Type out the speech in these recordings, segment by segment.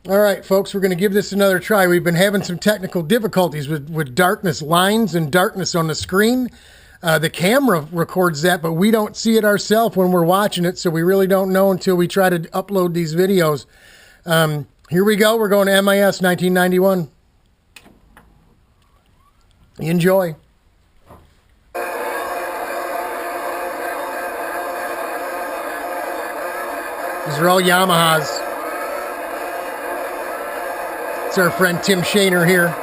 All right, folks, we're going to give this another try. We've been having some technical difficulties with darkness lines and darkness on the screen. The camera records that, but we don't see it ourselves when we're watching it, so we really don't know until we try to upload these videos. Here we go. We're going to MIS 1991. Enjoy. These are all Yamahas. It's our friend Tim Schoenherr here.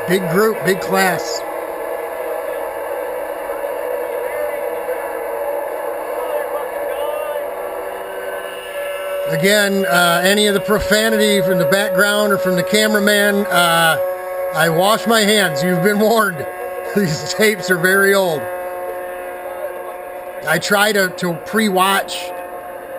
Big group, big class. Again, any of the profanity from the background or from the cameraman, I wash my hands. You've been warned. These tapes are very old. I try to pre-watch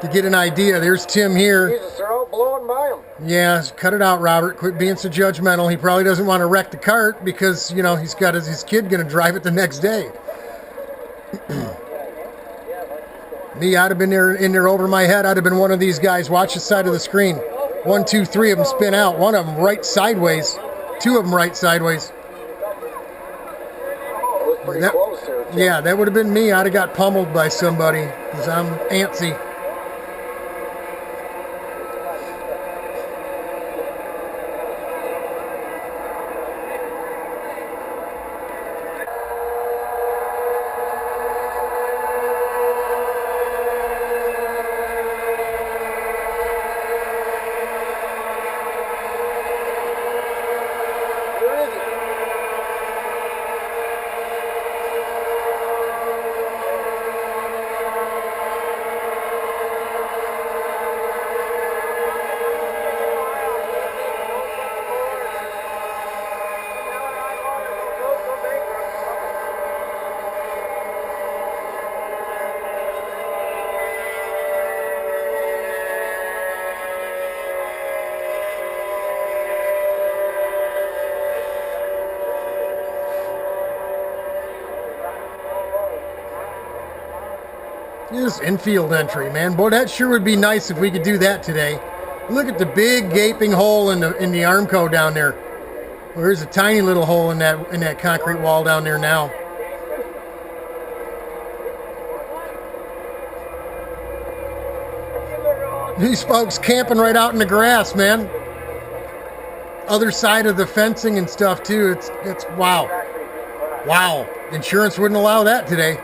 to get an idea. There's Tim here. Jesus, they're all blowing by him. Yeah, cut it out, Robert. Quit being so judgmental. He probably doesn't want to wreck the cart because, you know, he's got his kid going to drive it the next day. Me, I'd have been in there over my head. I'd have been one of these guys. Watch the side of the screen. 1, 2, 3 of them spin out. One of them right sideways. 2 of them right sideways. Pretty close there, Tim. Yeah, that would have been me. I'd have got pummeled by somebody because I'm antsy. Where is he? This infield entry, man. Boy, that sure would be nice if we could do that today. Look at the big gaping hole in the Armco down there. Well, there's a tiny little hole in that concrete wall down there now. These folks camping right out in the grass, man. Other side of the fencing and stuff too. It's wow. Wow. Insurance wouldn't allow that today.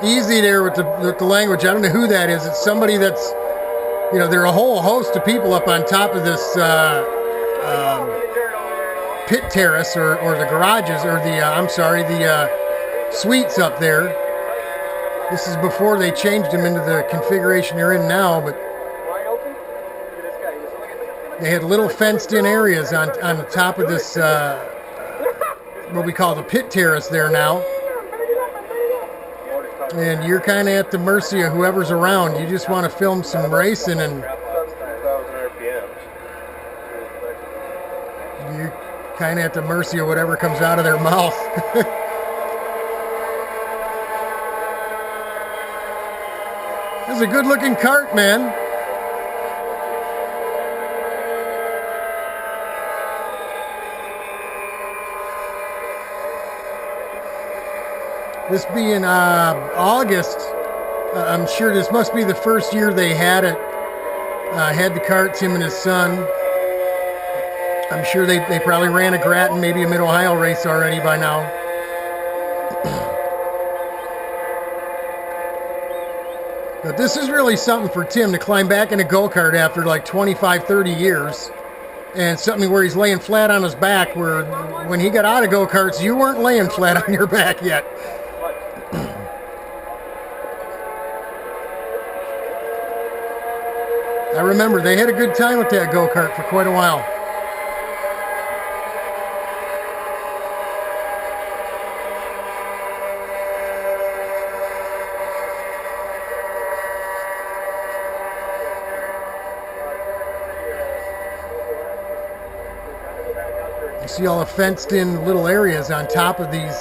Easy there with the language. I don't know who that is. It's somebody that's, you know, there are a whole host of people up on top of this pit terrace or the garages or the suites up there. This is before they changed them into the configuration they're in now, but they had little fenced-in areas on the top of this what we call the pit terrace there now. And you're kind of at the mercy of whoever's around. You just want to film some racing and you're kind of at the mercy of whatever comes out of their mouth. That's a good looking cart, man. This being August, I'm sure this must be the first year they had it. Had the cart, Tim and his son. I'm sure they probably ran a Grattan, maybe a Mid-Ohio race already by now. But this is really something for Tim to climb back in a go-kart after like 25, 30 years. and something where he's laying flat on his back, where when he got out of go-karts, you weren't laying flat on your back yet. I remember they had a good time with that go-kart for quite a while. You see all the fenced-in little areas on top of these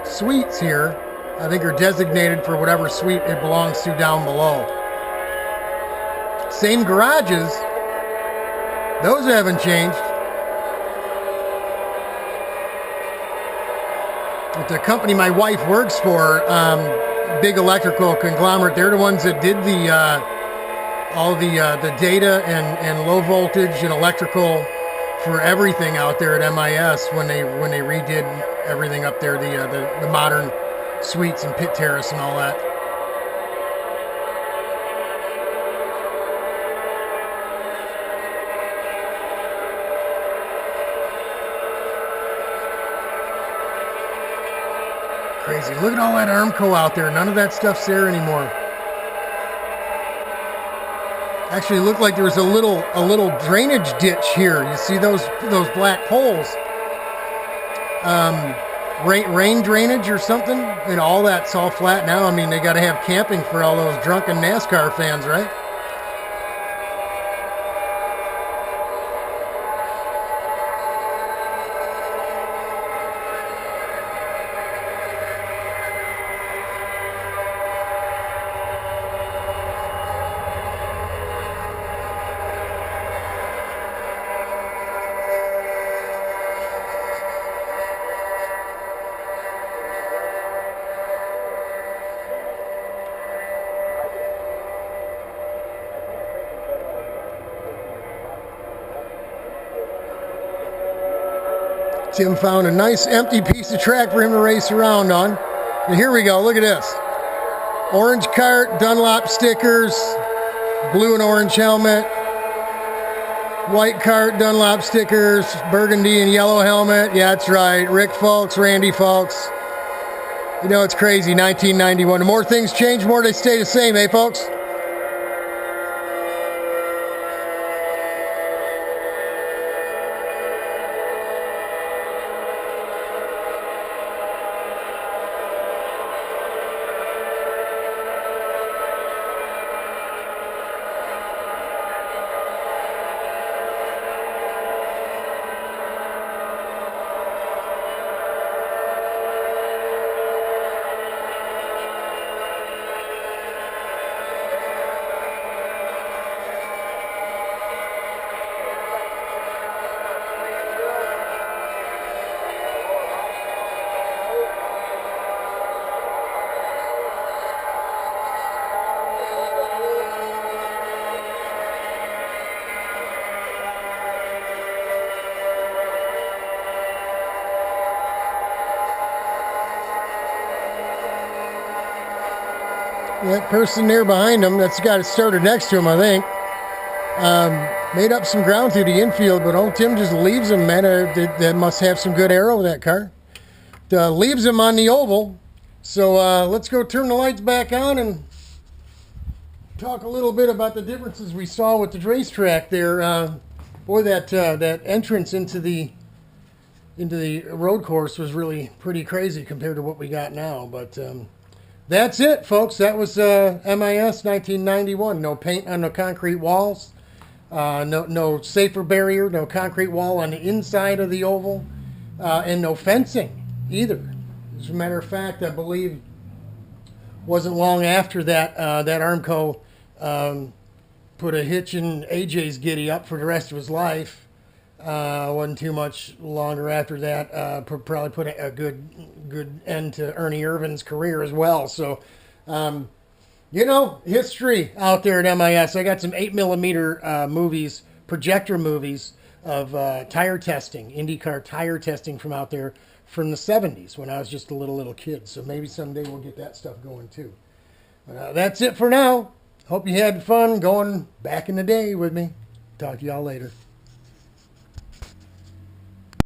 suites here. I think are designated for whatever suite it belongs to down below. Same garages. Those haven't changed. But the company my wife works for, big electrical conglomerate, they're the ones that did the all the data and low voltage and electrical for everything out there at MIS when they redid everything up there, the modern suites and pit terrace and all that. Crazy. Look at all that Armco out there. None of that stuff's there anymore. Actually, it looked like there was a little drainage ditch here. You see those black poles? Rain drainage or something? And all that's all flat now. I mean, they got to have camping for all those drunken NASCAR fans, right? Tim found a nice empty piece of track for him to race around on. And here we go, look at this. Orange kart, Dunlop stickers, blue and orange helmet. White kart, Dunlop stickers, burgundy and yellow helmet. Yeah, that's right. Rick Fulks, Randy Fulks. You know, it's crazy, 1991. The more things change, the more they stay the same, eh, folks? That person there behind him, that's the guy that started next to him, I think, made up some ground through the infield, but old Tim just leaves him, man. That must have some good aero, that car. Leaves him on the oval. So let's go turn the lights back on and talk a little bit about the differences we saw with the racetrack there. Boy, that entrance into the road course was really pretty crazy compared to what we got now, but that's it, folks. That was MIS 1991. No paint on the concrete walls. No safer barrier. No concrete wall on the inside of the oval. And no fencing either. As a matter of fact, I believe wasn't long after that that Armco put a hitch in AJ's giddy up for the rest of his life. Wasn't too much longer after that. Probably put a good end to Ernie Irvin's career as well. So, you know, history out there at MIS. I got some 8mm movies, projector movies of tire testing, IndyCar tire testing from out there from the 70s when I was just a little kid. So maybe someday we'll get that stuff going too. That's it for now. Hope you had fun going back in the day with me. Talk to y'all later.